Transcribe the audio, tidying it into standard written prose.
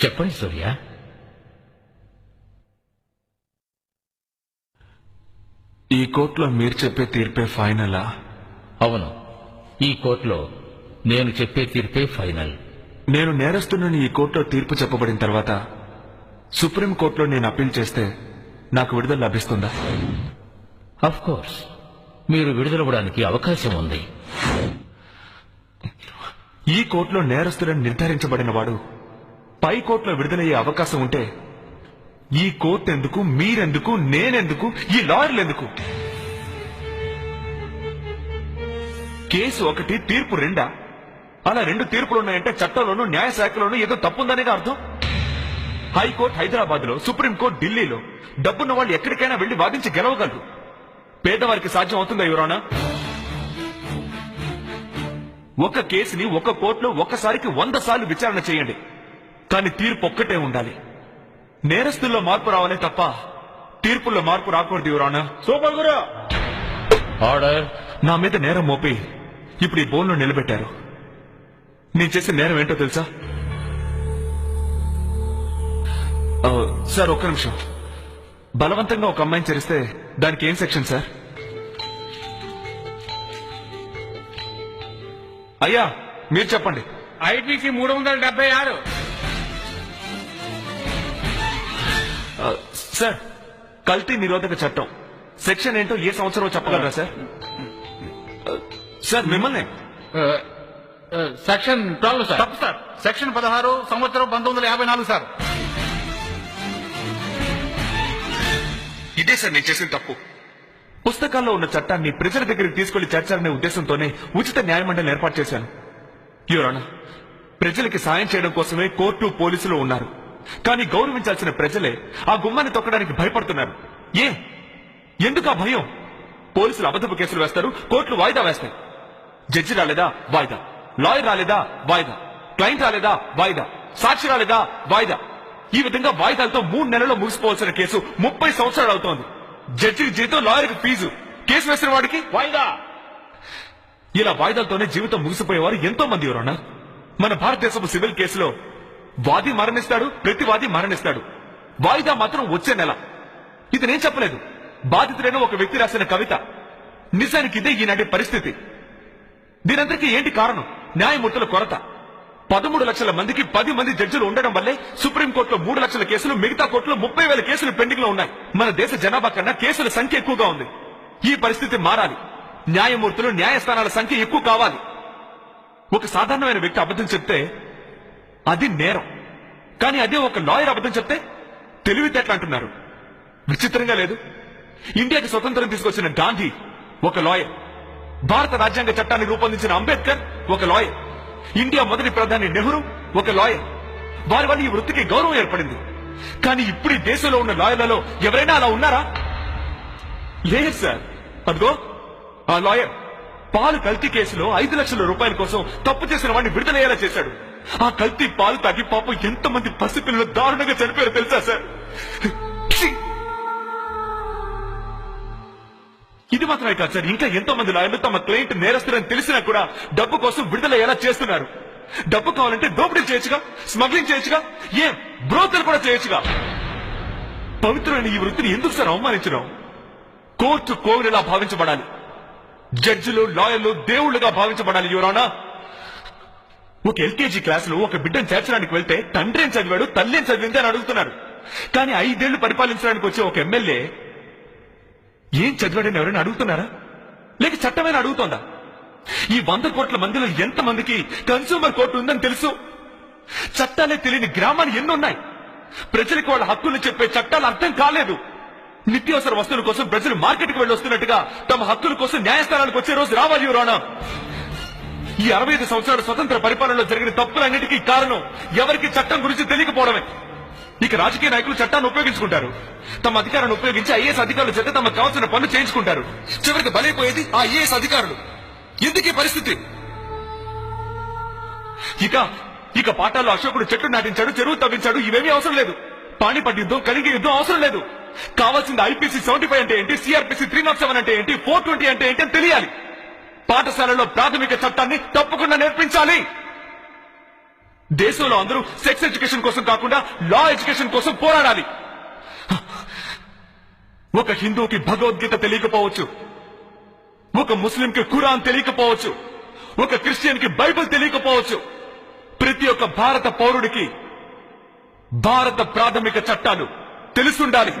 చెప్పండి సూర్య. ఈ కోర్టులో మీరు చెప్పే తీర్పే ఫైనలా? అవును, ఈ కోర్టులో నేను చెప్పే తీర్పే ఫైనల్. నేను నేరస్తున్నని ఈ కోర్టులో తీర్పు చెప్పబడిన తర్వాత సుప్రీం కోర్టులో నేను అప్పీల్ చేస్తే నాకు విడుదల లభిస్తుందా? ఆఫ్ కోర్స్, మీరు విడుదలవ్వడానికి అవకాశం ఉంది. ఈ కోర్టులో నేరస్తులని నిర్ధారించబడిన వాడు పై కోర్టులో విడుదలయ్యే అవకాశం ఉంటే ఈ కోర్టు ఎందుకు, మీరెందుకు, నేనెందుకు, ఈ లాయర్లు ఎందుకు? కేసు ఒకటి, తీర్పు రెండా? అలా రెండు తీర్పులు ఉన్నాయంటే చట్టంలోనూ న్యాయశాఖలోనూ ఏదో తప్పుందనేగా అర్థం. హైకోర్టు హైదరాబాద్ లో, సుప్రీంకోర్టు ఢిల్లీలో. డబ్బున్న వాళ్ళు ఎక్కడికైనా వెళ్లి వాదించి గెలవగలరు. పేదవారికి సాధ్యం అవుతుందా యువరానా? ఒక కేసుని ఒక కోర్టులో ఒక్కసారికి 100 సార్లు విచారణ చేయండి, కానీ తీర్పు ఒక్కటే ఉండాలి. నేరస్తుల్లో మార్పు రావాలే తప్ప తీర్పుల్లో మార్పు రాకూడదు యువరానా. సూపర్ గురు. ఆర్డర్. నా మీద నేరం మోపి ఇప్పుడు ఈ బోన్లో నిలబెట్టారు. నేను చేసిన నేరం ఏంటో తెలుసా? సార్ ఒక్క నిమిషం. బలవంతంగా ఒక అమ్మాయిని చేరిస్తే దానికి ఏం సెక్షన్ సార్? అయ్యా మీరు చెప్పండి. ఐపీసీ 376. సార్ కల్తీ నిరోధక చట్టం సెక్షన్ ఏంటో ఏ సంవత్సరం చెప్పగలరా సార్? సార్ మిమ్మల్ని సెక్షన్ 12 సార్. తప్పు సార్. సెక్షన్ 16 సంవత్సరం 1954 సార్. ఇదే సార్ నేను చేసిన తప్పు. పుస్తకాల్లో ఉన్న చట్టాన్ని ప్రజల దగ్గరికి తీసుకెళ్లి చేర్చాలనే ఉద్దేశంతోనే ఉచిత న్యాయమండలిని ఏర్పాటు చేశాను. యువరానా, ప్రజలకి సాయం చేయడం కోసమే కోర్టు, పోలీసులు ఉన్నారు. కానీ గౌరవించాల్సిన ప్రజలే ఆ గుమ్మాన్ని తొక్కడానికి భయపడుతున్నారు. ఎందుకు ఆ భయం? పోలీసులు అబద్ధపు కేసులు వేస్తారు, కోర్టులు వాయిదా వేస్తాయి. జడ్జి రాలేదా? వాయిదా. లాయర్ రాలేదా? వాయిదా. క్లయింట్ రాలేదా? వాయిదా. సాక్షి రాలేదా? వాయిదా. ఈ విధంగా వాయిదాలతో 3 నెలల్లో ముగిసిపోవాల్సిన కేసు 30 సంవత్సరాలు అవుతోంది. జడ్జికి జీతం, లాయర్కి ఫీజు, కేసు వేసిన వాడికి వాయిదా. ఇలా వాయిదాలతోనే జీవితం ముగిసిపోయేవారు ఎంతో మంది ఎవరన్నా. మన భారతదేశపు సివిల్ కేసులో వాది మరణిస్తాడు, ప్రతివాది మరణిస్తాడు. వాయిదా మాత్రం వచ్చే నెల. ఇది నేను చెప్పలేదు, బాధితుడైన ఒక వ్యక్తి రాసిన కవిత. నిజానికి ఇదే ఈనాటి పరిస్థితి. దీనందరికీ ఏంటి కారణం? న్యాయమూర్తుల కొరత. 13 లక్షల మందికి 10 మంది జడ్జిలు ఉండడం వల్లే సుప్రీంకోర్టులో 3 లక్షల కేసులు, మిగతా కోర్టులో 30,000 కేసులు పెండింగ్ లో ఉన్నాయి. మన దేశ జనాభా కన్నా కేసుల సంఖ్య ఎక్కువగా ఉంది. ఈ పరిస్థితి మారాలి. న్యాయమూర్తులు, న్యాయస్థానాల సంఖ్య ఎక్కువ కావాలి. ఒక సాధారణమైన వ్యక్తి అబద్ధం చెప్తే అది నేరం, కానీ అదే ఒక లాయర్ అబద్ధం చెప్తే తెలివితేటలు అంటున్నారు. విచిత్రంగా లేదు? ఇండియాకి స్వతంత్రం తీసుకొచ్చిన గాంధీ ఒక లాయర్, భారత రాజ్యాంగ చట్టాన్ని రూపొందించిన అంబేద్కర్ ఒక లాయర్, ఇండియా మొదటి ప్రధాని నెహ్రూ ఒక లాయర్. వారి వల్ల ఈ వృత్తికి గౌరవం ఏర్పడింది. కానీ ఇప్పుడు ఈ దేశంలో ఉన్న లాయర్లలో ఎవరైనా అలా ఉన్నారా? లేదు సార్. అదిగో ఆ లాయర్ పాలు కల్తీ కేసులో 5 లక్షల రూపాయల కోసం తప్పు చేసిన వాడిని విడుదలయ్యేలా చేశాడు. ఆ కల్తీ పాలు తాగి పాపం ఎంతమంది పసిపిల్లలు దారుణంగా చనిపోయారో తెలుసా సార్? ఇది మాత్రమే కాదు సార్, ఇంకా ఎంతో మంది లాయర్లు తమ క్లయింట్ నేరస్తులని తెలిసినా కూడా డబ్బు కోసం విడుదలయ్యేలా చేస్తున్నారు. డబ్బు కావాలంటే దోపిడీ చేయొచ్చుగా, స్మగ్లింగ్ చేయొచ్చుగా, బ్రోకర్ కూడా చేయొచ్చుగా. పవిత్రమైన ఈ వృత్తిని ఎందుకు సార్ అవమానించడం? కోర్టు కోవిలలా భావించబడాలి. జడ్జిలు, లాయర్లు దేవుళ్లుగా భావించబడాలి. యువరానా, ఒక ఎల్కేజీ క్లాసులో ఒక బిడ్డను చేర్చడానికి వెళ్తే తండ్రి ఏం చదివాడు, తల్లి ఏం చదివింది అని అడుగుతున్నారు. కానీ 5 ఏళ్లు పరిపాలించడానికి వచ్చే ఒక ఎమ్మెల్యే ఏం చదివాడని ఎవరైనా అడుగుతున్నారా? లేక చట్టమైనా అడుగుతోందా? ఈ 100 కోట్ల మందిలో ఎంతమందికి కన్స్యూమర్ కోర్టు ఉందని తెలుసు? చట్టాలే తెలియని గ్రామాలు ఎన్నున్నాయి. ప్రజలకు వాళ్ళ హక్కులు చెప్పే చట్టాలు అర్థం కాలేదు. నిత్యావసర వస్తువుల కోసం ప్రజలు మార్కెట్కి వెళ్ళి వస్తున్నట్టుగా తమ హక్కుల కోసం న్యాయస్థానాలకు వచ్చే రోజు రావాలి యువరానా. ఈ 65 సంవత్సరాల స్వతంత్ర పరిపాలనలో జరిగిన తప్పులన్నిటికీ కారణం ఎవరికి చట్టం గురించి తెలియకపోవడమే. ఇక రాజకీయ నాయకులు చట్టాన్ని ఉపయోగించుకుంటారు. తమ అధికారాన్ని ఉపయోగించి ఐఏఎస్ అధికారుల చేత తమకు కావాల్సిన పనులు చేయించుకుంటారు. చివరికి బలైపోయేది ఆ ఐఏఎస్ అధికారులు. ఎందుకు పరిస్థితి? ఇక పాఠాల్లో అశోకుడు చెట్లు నాటించాడు, చెరువు తవ్వించాడు, ఇవేమీ అవసరం లేదు. పాణిపట్ యుద్ధం, కళింగ యుద్ధం అవసరం లేదు. కావాల్సింది ఐపీసీ 75 అంటే ఏంటి, సిఆర్పిసి 307 అంటే ఏంటి, 420 అంటే ఏంటి అని తెలియాలి. పాఠశాలలో ప్రాథమిక చట్టాన్ని తప్పకుండా నేర్పించాలి. దేశంలో అందరూ సెక్స్ ఎడ్యుకేషన్ కోసం కాకుండా లా ఎడ్యుకేషన్ కోసం పోరాడాలి. ఒక హిందూకి భగవద్గీత తెలియకపోవచ్చు, ఒక ముస్లింకి ఖురాన్ తెలియకపోవచ్చు, ఒక క్రిస్టియన్ కి బైబిల్ తెలియకపోవచ్చు. ప్రతి ఒక్క భారత పౌరుడికి భారత ప్రాథమిక చట్టాలు తెలుసుండాలి.